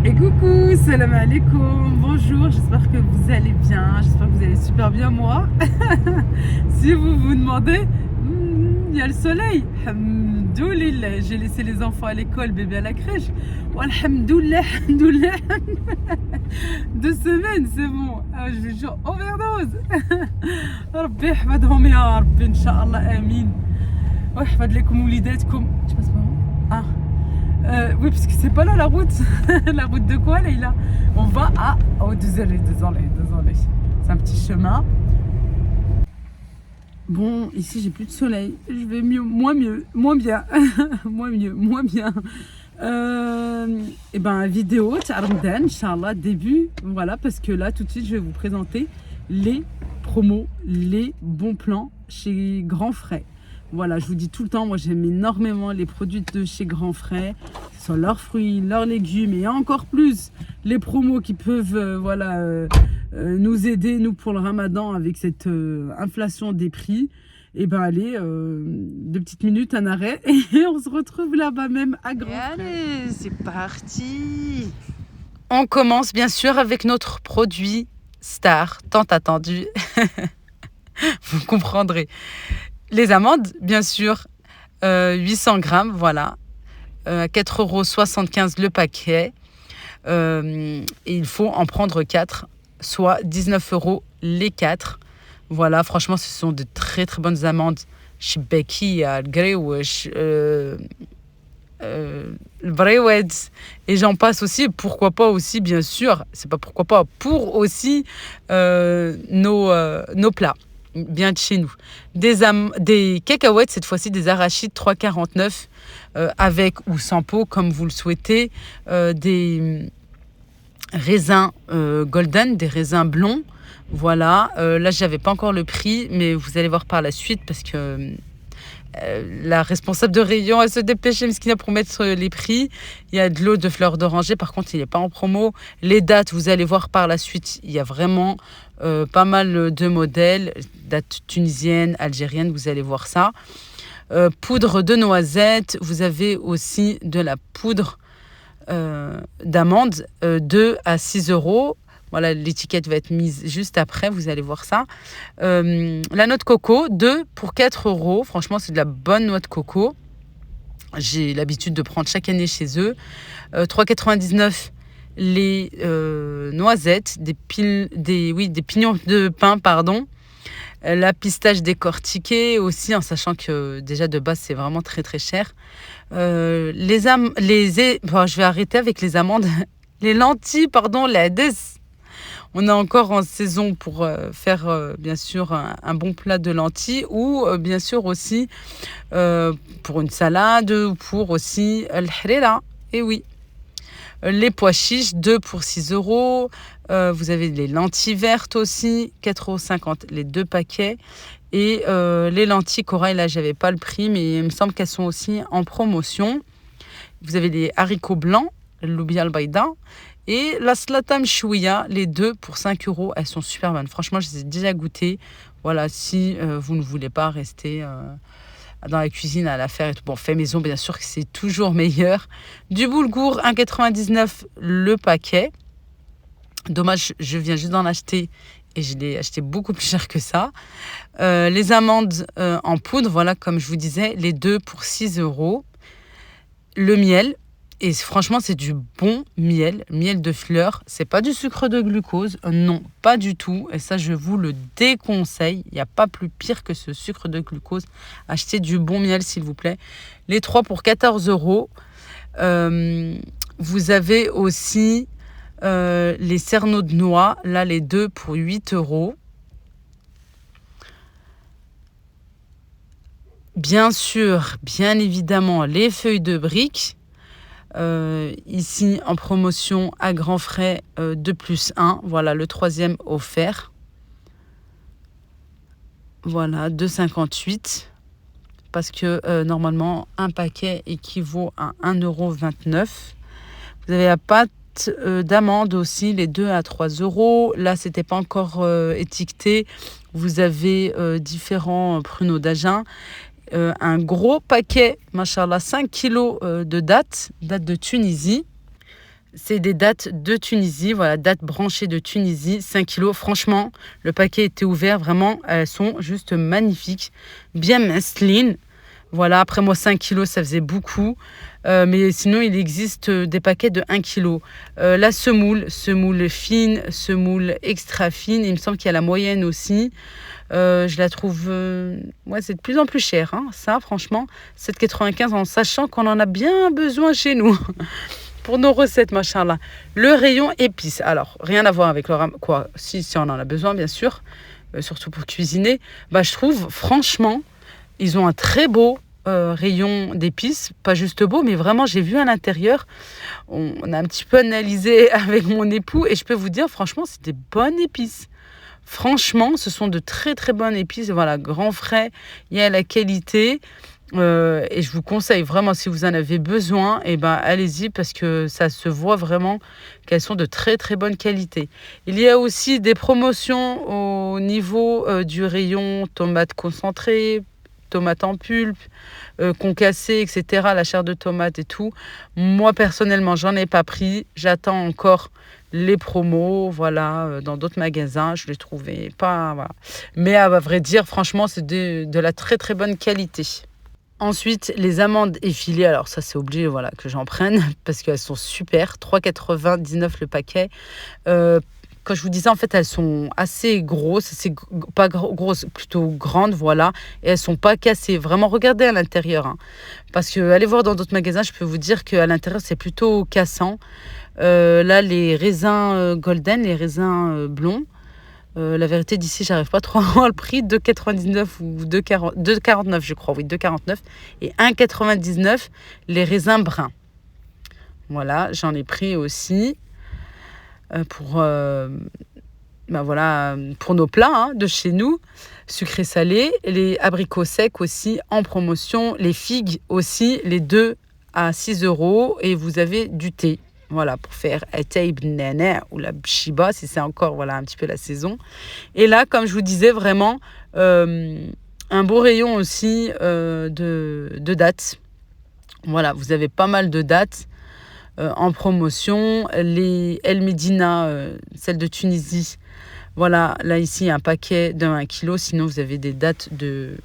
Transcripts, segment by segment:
Et coucou, salam alaikum, bonjour, j'espère que vous allez bien, j'espère que vous allez super bien moi. Si vous vous demandez, il y a le soleil, alhamdoulilah, j'ai laissé les enfants à l'école, bébé à la crèche. Alhamdoulilah, alhamdoulilah, 2 semaines c'est bon, je vais genre overdose. ربي يحفظهم يا ربي ان شاء الله امين ويحفظ لكم وليداتكم. Tu passes par où? Ah. Oui, parce que c'est pas là la route. La route de quoi, Leïla? On va à... Oh, désolé. C'est un petit chemin. Bon, ici, j'ai plus de soleil. Je vais mieux, moins bien. moins bien. Et ben, vidéo, Ramadan, Inch'Allah, début. Voilà, parce que là, tout de suite, je vais vous présenter les promos, les bons plans chez Grand Frais. Voilà, je vous dis tout le temps, moi j'aime énormément les produits de chez Grand Frais, que ce soit leurs fruits, leurs légumes et encore plus les promos qui peuvent nous aider, nous, pour le Ramadan avec cette inflation des prix. Et ben allez, 2 petites minutes, un arrêt et on se retrouve là-bas même à Grand Frais. Allez, c'est parti. On commence bien sûr avec notre produit star, tant attendu. Vous comprendrez. Les amandes, bien sûr, 800 grammes, voilà, à 4,75 € le paquet. Et il faut en prendre 4, soit 19 € les 4. Voilà, franchement, ce sont de très très bonnes amandes. Chez Becky, à Greywish, le Brewed, et j'en passe aussi. Pourquoi pas aussi, bien sûr, c'est pas pourquoi pas, pour aussi nos plats. Bien de chez nous. Des cacahuètes, cette fois-ci des arachides 3,49 avec ou sans peau, comme vous le souhaitez. Des raisins golden, des raisins blonds. Voilà. Là, je n'avais pas encore le prix, mais vous allez voir par la suite parce que la responsable de rayon, elle se dépêche, Meskina, pour mettre les prix. Il y a de l'eau de fleurs d'oranger, par contre, il n'est pas en promo. Les dates, vous allez voir par la suite, il y a vraiment pas mal de modèles, dates tunisiennes, algériennes, vous allez voir ça. Poudre de noisettes, vous avez aussi de la poudre d'amandes, 2 à 6 €. Voilà, l'étiquette va être mise juste après, vous allez voir ça. La noix de coco, 2 pour 4 €. Franchement, c'est de la bonne noix de coco. J'ai l'habitude de prendre chaque année chez eux. 3,99 € les noisettes, des pignons de pain, pardon. La pistache décortiquée aussi, en sachant que déjà de base, c'est vraiment très très cher. Bon, je vais arrêter avec les amandes. Les lentilles, pardon, la des. On est encore en saison pour faire bien sûr un bon plat de lentilles ou bien sûr aussi pour une salade ou pour aussi le harira. Et oui, les pois chiches, 2 pour 6 €. Vous avez les lentilles vertes aussi, 4,50 € les 2 paquets. Et les lentilles corail, là, j'avais pas le prix, mais il me semble qu'elles sont aussi en promotion. Vous avez les haricots blancs, le loubia al-baïda. Et la slata mchouia, les 2 pour 5 €, elles sont super bonnes. Franchement, je les ai déjà goûtées. Voilà, si vous ne voulez pas rester dans la cuisine à la faire et tout. Bon, fait maison, bien sûr que c'est toujours meilleur. Du boulgour, 1,99 € le paquet. Dommage, je viens juste d'en acheter et je l'ai acheté beaucoup plus cher que ça. Les amandes en poudre, voilà, comme je vous disais, les 2 pour 6 €. Le miel. Et franchement, c'est du bon miel de fleurs. C'est pas du sucre de glucose, non, pas du tout. Et ça, je vous le déconseille. Il n'y a pas plus pire que ce sucre de glucose. Achetez du bon miel, s'il vous plaît. Les 3 pour 14 €. Vous avez aussi les cerneaux de noix. Là, les 2 pour 8 €. Bien sûr, bien évidemment, les feuilles de briques. Ici en promotion à grands frais, 2 plus 1, voilà, le 3e offert, voilà, 2,58 €, parce que normalement un paquet équivaut à 1,29 €. Vous avez la pâte d'amandes aussi, les 2 à 3 €. Là, c'était pas encore étiqueté. Vous avez différents pruneaux d'Agen. Un gros paquet, machallah, 5 kilos de dattes de Tunisie. C'est des dattes de Tunisie, voilà, dattes branchées de Tunisie, 5 kilos. Franchement, le paquet était ouvert, vraiment, elles sont juste magnifiques, bien masculines. Voilà, après moi, 5 kilos, ça faisait beaucoup. Mais sinon, il existe des paquets de 1 kilo. La semoule fine, semoule extra fine. Il me semble qu'il y a la moyenne aussi. Je la trouve... ouais, c'est de plus en plus cher, hein, ça, franchement. 7,95 en sachant qu'on en a bien besoin chez nous. Pour nos recettes, machallah. Le rayon épices. Alors, rien à voir avec le quoi. Si on en a besoin, bien sûr. Surtout pour cuisiner. Bah, je trouve, franchement, ils ont un très beau rayon d'épices. Pas juste beau, mais vraiment, j'ai vu à l'intérieur. On a un petit peu analysé avec mon époux. Et je peux vous dire, franchement, c'est des bonnes épices. Franchement, ce sont de très, très bonnes épices. Voilà, grand frais. Il y a la qualité. Et je vous conseille vraiment, si vous en avez besoin, eh ben, allez-y parce que ça se voit vraiment qu'elles sont de très très bonne qualité. Il y a aussi des promotions au niveau du rayon tomates concentrées, tomates en pulpe, concassées, etc. La chair de tomate et tout. Moi personnellement, j'en ai pas pris. J'attends encore les promos, voilà, dans d'autres magasins. Je les trouvais pas, voilà. Mais à vrai dire, franchement, c'est de la très très bonne qualité. Ensuite, les amandes effilées, alors ça c'est obligé voilà, que j'en prenne parce qu'elles sont super, 3,99 le paquet. Quand je vous disais, en fait, elles sont assez grosses, c'est pas grosses, plutôt grandes, voilà, et elles sont pas cassées. Vraiment, regardez à l'intérieur, hein, parce que allez voir dans d'autres magasins, je peux vous dire qu'à l'intérieur c'est plutôt cassant. Là, les raisins golden, les raisins blonds. La vérité d'ici, j'arrive pas trop à voir le prix, 2,99 ou 2,49 je crois, oui, 2,49 et 1,99 les raisins bruns. Voilà, j'en ai pris aussi pour, voilà, pour nos plats hein, de chez nous, sucré salé, les abricots secs aussi en promotion, les figues aussi, les deux à 6 € et vous avez du thé. Voilà, pour faire Atay Nana ou la Bshiba, si c'est encore voilà, un petit peu la saison. Et là, comme je vous disais, vraiment, un beau rayon aussi de dattes. Voilà, vous avez pas mal de dattes en promotion. Les El Medina, celle de Tunisie. Voilà, là ici, un paquet de 1 kilo. Sinon, vous avez des dattes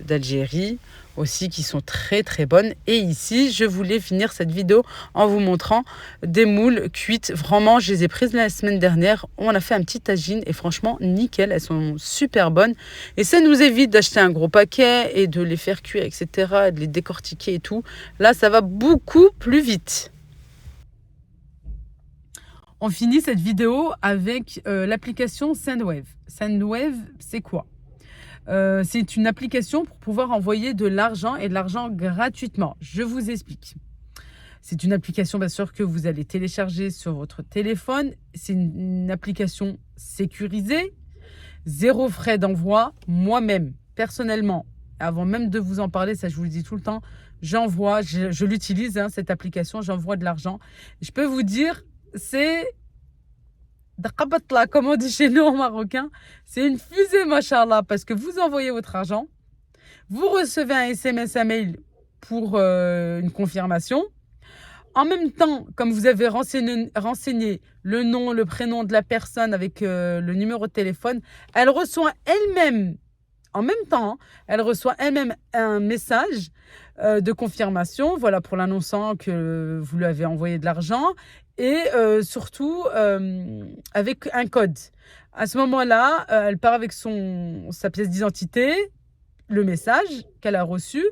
d'Algérie aussi qui sont très très bonnes. Et ici, je voulais finir cette vidéo en vous montrant des moules cuites. Vraiment, je les ai prises la semaine dernière. On a fait un petit tagine et franchement, nickel. Elles sont super bonnes. Et ça nous évite d'acheter un gros paquet et de les faire cuire, etc. Et de les décortiquer et tout. Là, ça va beaucoup plus vite. On finit cette vidéo avec l'application Sendwave. Sendwave, c'est quoi ? C'est une application pour pouvoir envoyer de l'argent et de l'argent gratuitement. Je vous explique. C'est une application, bien sûr, que vous allez télécharger sur votre téléphone. C'est une application sécurisée, 0 frais d'envoi. Moi-même, personnellement, avant même de vous en parler, ça je vous le dis tout le temps, j'envoie, je l'utilise, hein, cette application, j'envoie de l'argent. Je peux vous dire, c'est... comme on dit chez nous en marocain, c'est une fusée, machallah, parce que vous envoyez votre argent, vous recevez un SMS, un mail pour une confirmation. En même temps, comme vous avez renseigné le nom, le prénom de la personne avec le numéro de téléphone, elle reçoit elle-même, en même temps, elle reçoit elle-même un message de confirmation, voilà, pour l'annonçant que vous lui avez envoyé de l'argent et surtout avec un code. À ce moment-là, elle part avec sa pièce d'identité, le message qu'elle a reçu.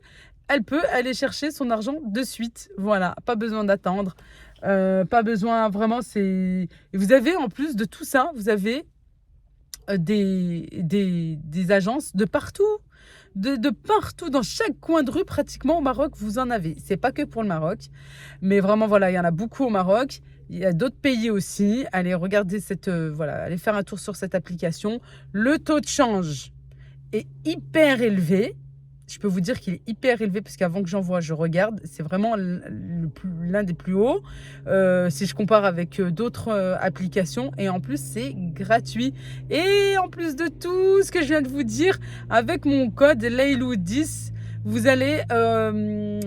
Elle peut aller chercher son argent de suite. Voilà, pas besoin d'attendre. Pas besoin, vraiment, c'est... Et vous avez, en plus de tout ça, vous avez des agences de partout. De partout, dans chaque coin de rue, pratiquement au Maroc, vous en avez. C'est pas que pour le Maroc. Mais vraiment, voilà, il y en a beaucoup au Maroc. Il y a d'autres pays aussi. Allez, regardez allez faire un tour sur cette application. Le taux de change est hyper élevé. Je peux vous dire qu'il est hyper élevé parce qu'avant que j'envoie, je regarde. C'est vraiment l'un des plus hauts si je compare avec d'autres applications. Et en plus, c'est gratuit. Et en plus de tout ce que je viens de vous dire, avec mon code Laylou10, vous allez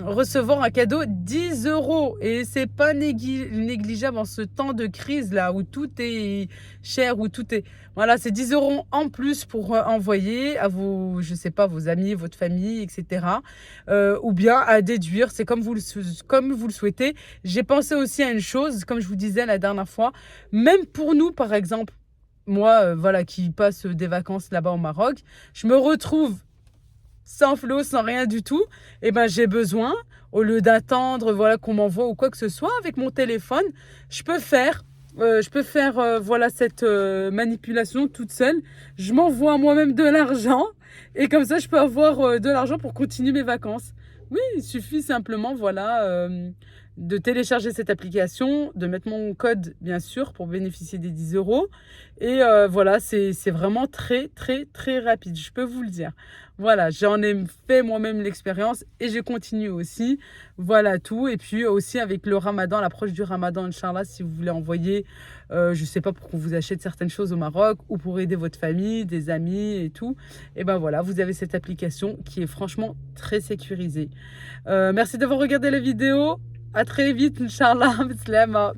recevoir un cadeau 10 euros. Et c'est pas négligeable en ce temps de crise là où tout est cher, où tout est... Voilà, c'est 10 euros en plus pour envoyer à vos, je sais pas, vos amis, votre famille, etc. Ou bien à déduire, c'est comme vous le souhaitez. J'ai pensé aussi à une chose, comme je vous disais la dernière fois, même pour nous par exemple, moi, voilà, qui passe des vacances là-bas au Maroc, je me retrouve sans flot, sans rien du tout, et ben j'ai besoin, au lieu d'attendre voilà, qu'on m'envoie ou quoi que ce soit, avec mon téléphone, je peux faire, voilà, cette manipulation toute seule. Je m'envoie moi-même de l'argent, et comme ça, je peux avoir de l'argent pour continuer mes vacances. Oui, il suffit simplement, voilà, de télécharger cette application, de mettre mon code, bien sûr, pour bénéficier des 10 euros. Et voilà, c'est vraiment très, très, très rapide, je peux vous le dire. Voilà, j'en ai fait moi-même l'expérience et je continue aussi. Voilà tout. Et puis aussi avec le ramadan, l'approche du ramadan, Inch'Allah, si vous voulez envoyer, je ne sais pas, pour qu'on vous achète certaines choses au Maroc ou pour aider votre famille, des amis et tout. Et ben voilà, vous avez cette application qui est franchement très sécurisée. Merci d'avoir regardé la vidéo. À très vite, Inch'Allah. Bislama.